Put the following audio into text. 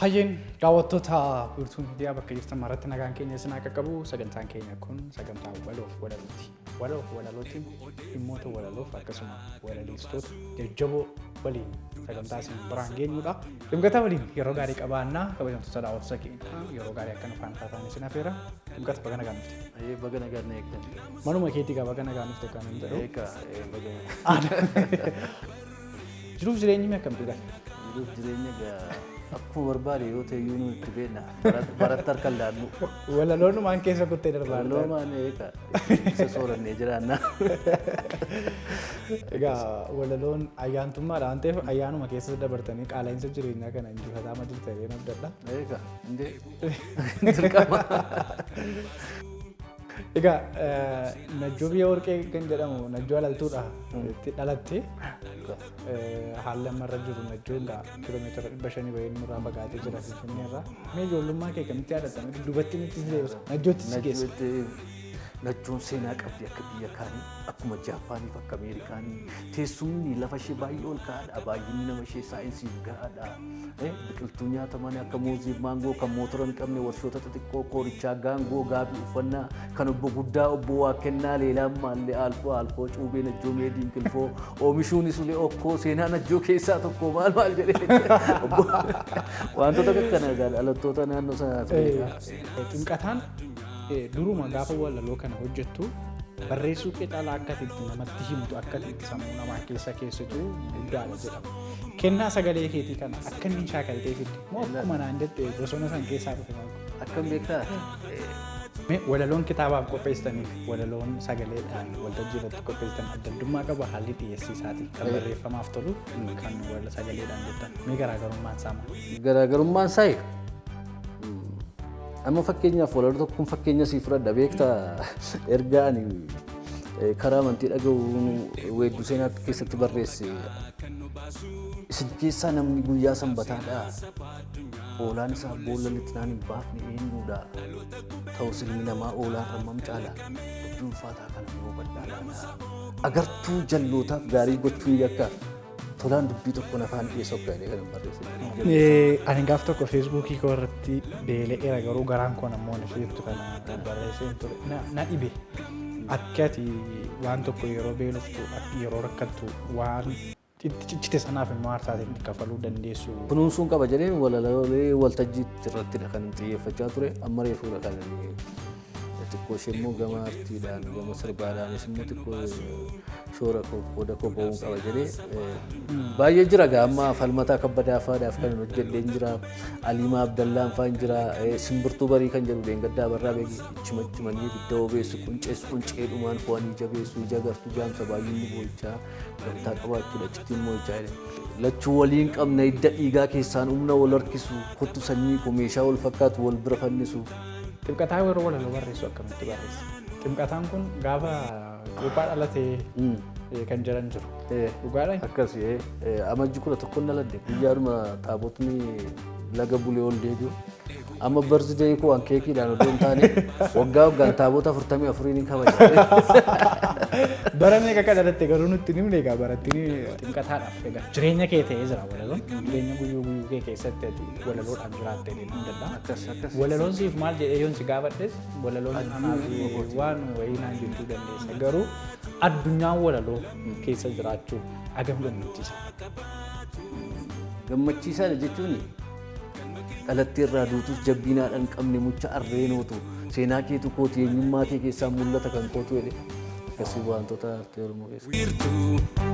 Hayyin daawwattoota biirtuu miidiyaa bakka jirtan maratti nagaan keenya isin akka qabu sagantaan keenya kun sagantaa waloof walalooti. Waloof walalootiin dhimmoota walaloof akkasuma walaleessitoota jajjaboo waliin sagantaa isin biraan geenyudha. Dhimgata waliin yeroo gaarii qabaannaa kabajamtoota daawwattoota keenya yeroo gaarii akkana faana taataan isin affeera. Dhimgata baga nagaan dhufte. Baga nagaan na eegdan. Manuma keetii gaa baga nagaan dhufte kan hin jedhu. Baga. Jiruuf jireenyi akkamitti gaa? Jiruuf jireenya gaa akkuma barbaade yoo ta'e iyyuu nuti beekna baratti harkaan laannu. Walaloon keessa kuttee darbaa. Walaloon isa soorannee jiraanna. Egaa walaloon ayyaantummaadha waan ta'eef ayyaanuma keessa dabartanii qaala'insa jireenyaa kana injifataa ma jirta jedheen abdadha. Egaa indee dirqama. Egaa Najjoo biyya warqee kan jedhamu Najjoo alaltuudha itti dhalatte haalli ammarra jiru Najjoon kiiloomeetira 500 bahee nurraa fagaatee jira Finfinnee irraa. Mee ijoollummaa kee kamitti yaadatta? Duubatti nutti deebisa. Najjootti si geessa. Najjoon seenaa qabdi akka biyya kaanii akkuma Jaappaaniif akka Ameerikaanii teessumni lafa ishee baay'ee ol ka'aadha. Baay'inni nama ishee saayinsiif ga'aadha. Biqiltuu nyaataman akka muuzii, maangoo kan mootora hin qabne warshoota xixiqqoo qorichaa gaangoo gaabii uffannaa kan obbo guddaa obbo Waaqennaa leelaan maallee alfoo cuubee Najjoo meediin kilfoo oomishuunis ulee okkoo seenaa Najjoo keessaa tokko maal jedhee wantoota akkana dhalattoota naannoo sanaa. Xinqataan duruma gaafa walaloo kana hojjettu barreessuu kee caalaa akka itti namatti himtu akka itti sammuu namaa keessatu guddaadha jedhama. Kennaa sagalee keetii kana akka inni shaakaltee fidde moo akkuma naan jette bosona san keessaa dhufe maal? Akkam beektaa? Walaloon kitaabaaf qopheessitaniif walaloon sagaleedhaan waltajjii irratti qopheessitan adda addummaa qaba haalli dhiyeessiisaatii kan barreeffamaaf tolu kan sagaleedhaan jettan. Mee garaagarummaan isaa maal? Garaagarummaan isaa amma fakkeenyaaf walaloo tokkoon fakkeenya siif fudhadha beektaa ergaa ani karaa amantii dhaga'uun weedduu seenaa keessatti barreesse isin keessaa namni guyyaa sanbataadhaa oolaan isaa boolla litnaan hin baafne eenyuudha ta'us ilmi namaa oolaan hammam caala hedduu ulfaataa kana yoo badhaadhaadha agartuu jallootaaf gaarii gochuun yakka tolaan dubbii tokko nafaan dhiyeessoo akka jedhee kan barreesse. Ani gaaf tokko feesbuukii koo irratti beela'eera garuu garaan koo namoon isheettu kana barreesseen ture na dhibe. Akka ati waan tokko yeroo beeloftu yeroo rakkattu waan itti cichite sanaaf immoo aarsaatiin kafaluu dandeessu. Kunuunsuun qaba jedheen walaloolee waltajjii irratti kan xiyyeeffachaa ture amma reefuudha kan xiqqoo ishee immoo gama artiidhaan gama sirbaadhaanis immoo xiqqoo shoora qooda kophaa'uun qaba jedhee baay'ee jira amma falmataa kabbadaa faadhaaf kan hojjedheen jira Aliimaa Abdallaan faan jira simbirtuu barii kan jedhu Leengaddaa Barraa beeki cimanii ibidda obeessu quncee dhumaan fo'anii jabeessu ija gartuu jaamsa baay'inni boo'ichaa gamtaa qabaachuudha citiin moo'ichaa lachuu waliin qabna hidda dhiigaa keessaan humna wal harkisu kottu sanyii koo meeshaa wal fakkaatu wal bira fannisu. Ximqataa yeroo walaloo barreessu akkamitti barreessa? Ximqataan kun gaafa Cuuphaa dhalatee kan jiran jiru. Dhugaadha? Akkasii amajji 11 dhaladhe guyyaadhuma taabotni laga bulee ol deebi'u. Amma barsiisee koo waan keekiidhaan odoo hin taane waggaan taabota 44 ni kabaja. Bara meeqa akka dhalatte garuu nutti himne egaa barattiin ximqataadhaaf egaa jireenya kee ta'ee jira walaloon jireenya guyyuu kee keessatti ati walaloodhaan jiraattee deemuu ni danda'a. Walaloon siif maal jedhee yoon si gaafadhes walaloon anaaf waan wayii naan jechuu dandeessa garuu addunyaan walaloo keessa jiraachuu agam gammachiisa. Gammachiisaadha jechuun dhalattee irraa duutus jabbiinaadhaan qabne mucha arreenootu seenaa keetu kooti eenyummaa kee keessaa mul'ata kan kootu jedhe akkasii wantoota artee Oromoo keessa.